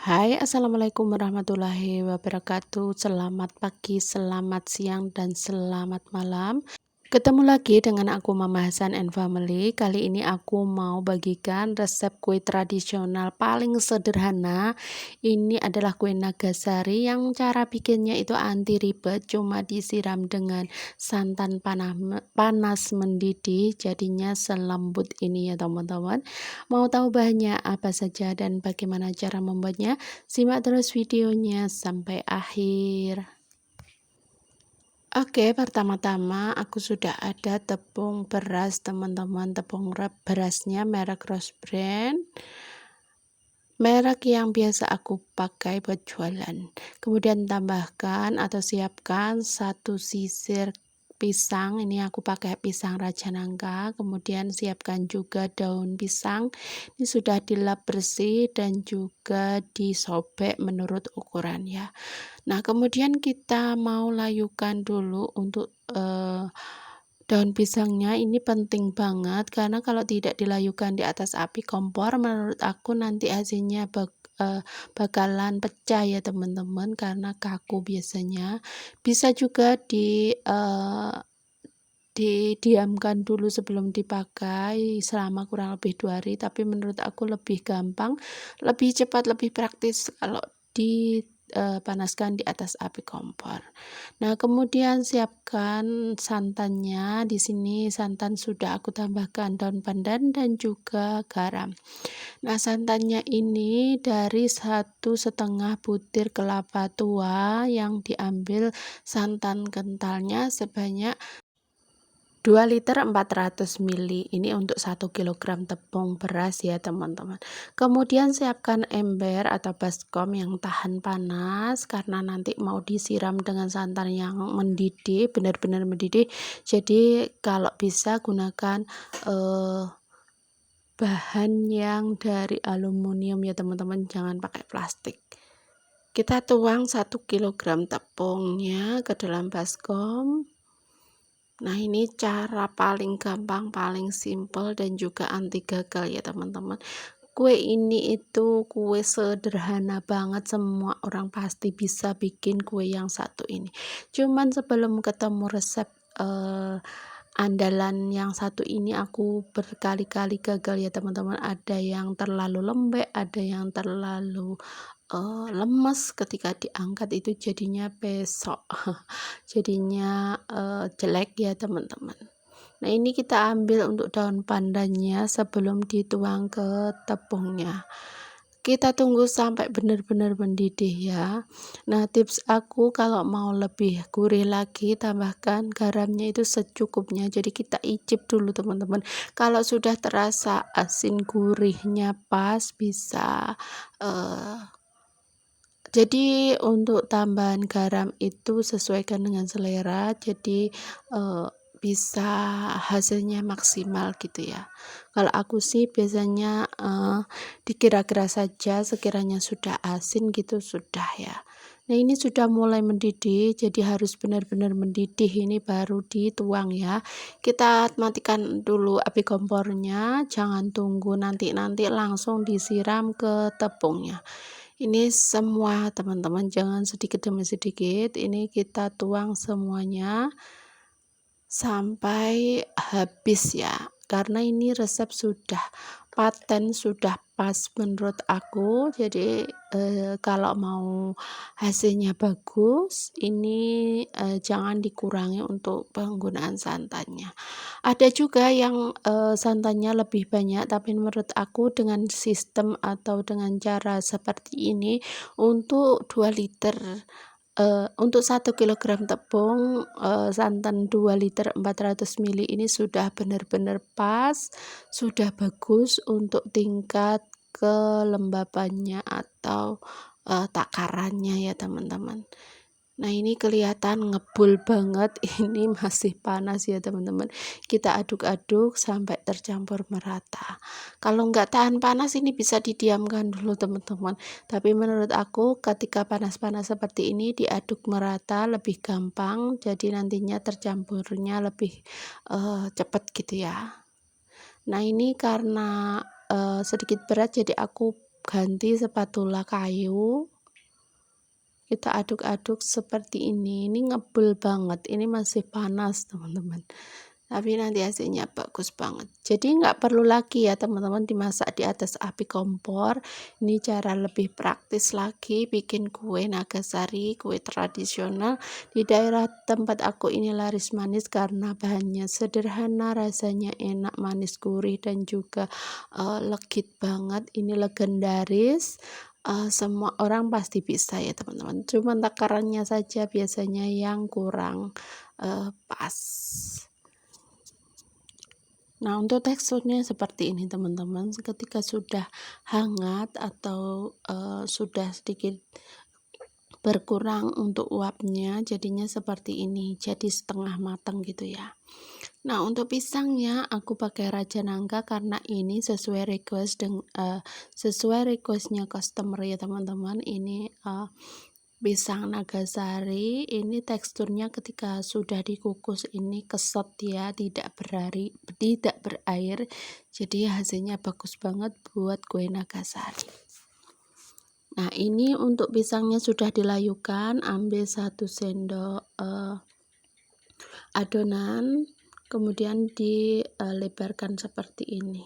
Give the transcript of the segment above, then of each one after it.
Hai, assalamualaikum warahmatullahi wabarakatuh. Selamat pagi, selamat siang, dan selamat malam. Ketemu lagi dengan aku Mama Hasan and Family. Kali ini aku mau bagikan resep kue tradisional paling sederhana. Ini adalah kue Nagasari yang cara bikinnya itu anti ribet, cuma disiram dengan santan panas mendidih, jadinya selembut ini ya teman-teman. Mau tahu bahannya apa saja dan bagaimana cara membuatnya? Simak terus videonya sampai akhir. Oke, pertama-tama aku sudah ada tepung beras teman-teman, berasnya merek Rose Brand, merek yang biasa aku pakai buat jualan. Kemudian tambahkan atau siapkan 1 sisir pisang, ini aku pakai pisang raja nangka. Kemudian siapkan juga daun pisang, ini sudah dilap bersih dan juga disobek menurut ukuran ya. Nah, kemudian kita mau layukan dulu untuk daun pisangnya. Ini penting banget karena kalau tidak dilayukan di atas api kompor, menurut aku nanti hasilnya bakalan pecah ya teman-teman, karena kaku biasanya. Bisa juga didiamkan dulu sebelum dipakai selama kurang lebih 2 hari, tapi menurut aku lebih gampang, lebih cepat, lebih praktis kalau dipanaskan di atas api kompor. Nah, kemudian siapkan santannya. Di sini santan sudah aku tambahkan daun pandan dan juga garam. Nah, santannya ini dari 1,5 butir kelapa tua yang diambil santan kentalnya sebanyak 2 liter 400 ml. Ini untuk 1 kilogram tepung beras ya teman-teman. Kemudian siapkan ember atau baskom yang tahan panas, karena nanti mau disiram dengan santan yang mendidih, benar-benar mendidih. Jadi kalau bisa gunakan bahan yang dari aluminium ya teman-teman, jangan pakai plastik. Kita tuang 1 kilogram tepungnya ke dalam baskom. Nah, ini cara paling gampang, paling simple, dan juga anti gagal ya teman-teman. Kue ini itu kue sederhana banget, semua orang pasti bisa bikin kue yang satu ini. Cuman sebelum ketemu resep andalan yang satu ini, aku berkali-kali gagal ya teman-teman. Ada yang terlalu lembek, ada yang terlalu lemes, ketika diangkat itu jadinya pesok. Jadinya jelek ya teman-teman. Nah, ini kita ambil untuk daun pandannya sebelum dituang ke tepungnya. Kita tunggu sampai benar-benar mendidih ya. Nah, tips aku kalau mau lebih gurih lagi, tambahkan garamnya itu secukupnya. Jadi kita icip dulu teman-teman. Kalau sudah terasa asin gurihnya pas, bisa jadi untuk tambahan garam itu sesuaikan dengan selera, jadi bisa hasilnya maksimal gitu ya. Kalau aku sih biasanya dikira-kira saja, sekiranya sudah asin gitu sudah ya. Nah, ini sudah mulai mendidih, jadi harus benar-benar mendidih, ini baru dituang ya. Kita matikan dulu api kompornya, jangan tunggu nanti langsung disiram ke tepungnya. Ini semua teman-teman, jangan sedikit demi sedikit, ini kita tuang semuanya sampai habis ya, karena ini resep sudah paten, sudah pas menurut aku. Jadi kalau mau hasilnya bagus, ini jangan dikurangi untuk penggunaan santannya. Ada juga yang santannya lebih banyak, tapi menurut aku dengan sistem atau dengan cara seperti ini, untuk 2 liter untuk 1 kilogram tepung, santan 2 liter 400 ml ini sudah benar-benar pas, sudah bagus untuk tingkat kelembapannya atau takarannya ya teman-teman. Nah, ini kelihatan ngebul banget, ini masih panas ya teman-teman. Kita aduk-aduk sampai tercampur merata. Kalau nggak tahan panas, ini bisa didiamkan dulu teman-teman. Tapi menurut aku ketika panas-panas seperti ini diaduk merata lebih gampang, jadi nantinya tercampurnya lebih cepat gitu ya. Nah, ini karena sedikit berat, jadi aku ganti spatula kayu, kita aduk-aduk seperti ini ngebul banget, ini masih panas teman-teman, tapi nanti hasilnya bagus banget. Jadi nggak perlu lagi ya teman-teman dimasak di atas api kompor. Ini cara lebih praktis lagi bikin kue Nagasari, kue tradisional di daerah tempat aku ini laris manis karena bahannya sederhana, rasanya enak, manis, gurih, dan juga legit banget. Ini legendaris. Semua orang pasti bisa ya teman-teman, cuma takarannya saja biasanya yang kurang pas. Nah, untuk teksturnya seperti ini teman-teman, ketika sudah hangat atau sudah sedikit berkurang untuk uapnya, jadinya seperti ini, jadi setengah matang gitu ya. Nah, untuk pisangnya aku pakai Raja Nangka karena ini sesuai requestnya customer ya teman-teman. Ini pisang Nagasari, ini teksturnya ketika sudah dikukus ini keset ya, tidak berair, jadi hasilnya bagus banget buat kue Nagasari. Nah, ini untuk pisangnya sudah dilayukan, ambil 1 sendok adonan, kemudian dilebarkan seperti ini.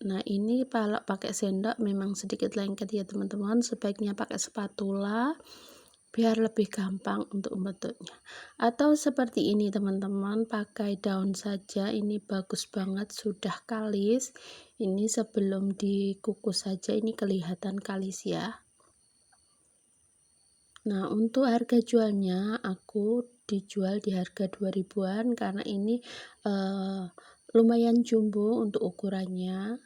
Nah, ini kalau pakai sendok memang sedikit lengket ya teman-teman, sebaiknya pakai spatula biar lebih gampang untuk membentuknya. Atau seperti ini teman-teman, pakai daun saja, ini bagus banget, sudah kalis. Ini sebelum dikukus saja ini kelihatan kalis ya. Nah, untuk harga jualnya aku dijual di harga 2000-an karena ini lumayan jumbo untuk ukurannya.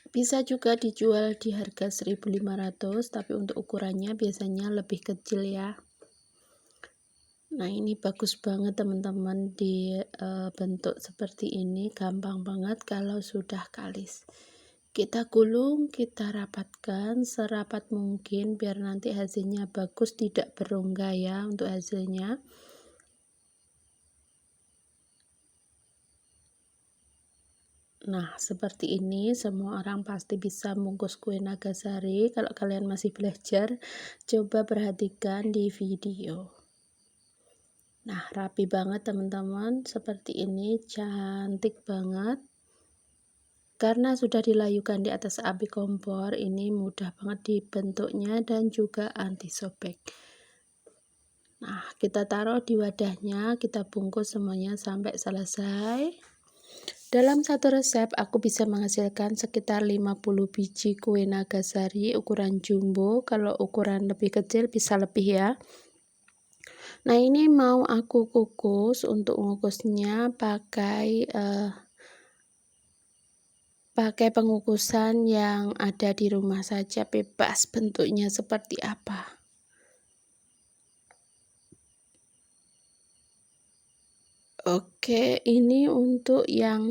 Bisa juga dijual di harga 1.500, tapi untuk ukurannya biasanya lebih kecil ya. Nah, ini bagus banget teman-teman, dibentuk seperti ini, gampang banget kalau sudah kalis. Kita gulung, kita rapatkan serapat mungkin biar nanti hasilnya bagus, tidak berongga ya untuk hasilnya. Nah, seperti ini semua orang pasti bisa bungkus kue Nagasari. Kalau kalian masih belajar, coba perhatikan di video. Nah, rapi banget teman-teman, seperti ini, cantik banget. Karena sudah dilayukan di atas api kompor, ini mudah banget dibentuknya dan juga anti sobek. Nah, kita taruh di wadahnya, kita bungkus semuanya sampai selesai. Dalam satu resep aku bisa menghasilkan sekitar 50 biji kue Nagasari ukuran jumbo, kalau ukuran lebih kecil bisa lebih ya. Nah, ini mau aku kukus, untuk mengukusnya pakai pengukusan yang ada di rumah saja, bebas bentuknya seperti apa. Oke, ini untuk yang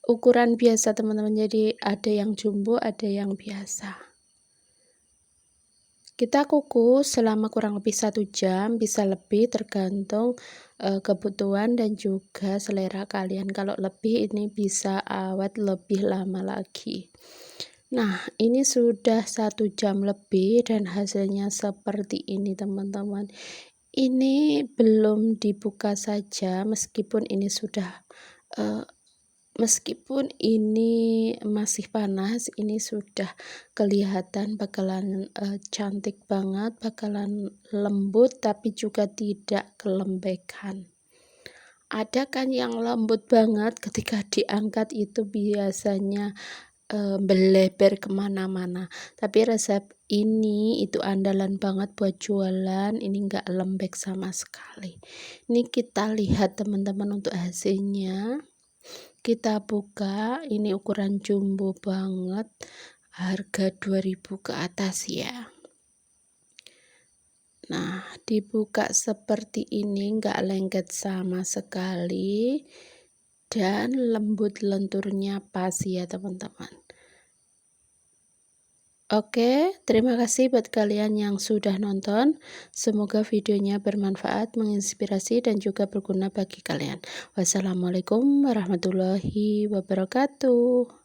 ukuran biasa teman-teman, jadi ada yang jumbo, ada yang biasa. Kita kukus selama kurang lebih 1 jam, bisa lebih tergantung kebutuhan dan juga selera kalian. Kalau lebih ini bisa awet lebih lama lagi. Nah, ini sudah 1 jam lebih dan hasilnya seperti ini teman-teman. Ini belum dibuka saja, meskipun ini sudah meskipun ini masih panas, ini sudah kelihatan bakalan cantik banget, bakalan lembut tapi juga tidak kelembekan. Ada kan yang lembut banget, ketika diangkat itu biasanya beleber kemana-mana. Tapi resep ini itu andalan banget buat jualan, ini enggak lembek sama sekali. Ini kita lihat teman-teman untuk hasilnya. Kita buka, ini ukuran jumbo banget, harga 2000 ke atas ya. Nah, dibuka seperti ini, enggak lengket sama sekali dan lembut lenturnya pas ya teman-teman. Oke, terima kasih buat kalian yang sudah nonton. Semoga videonya bermanfaat, menginspirasi, dan juga berguna bagi kalian. Wassalamualaikum warahmatullahi wabarakatuh.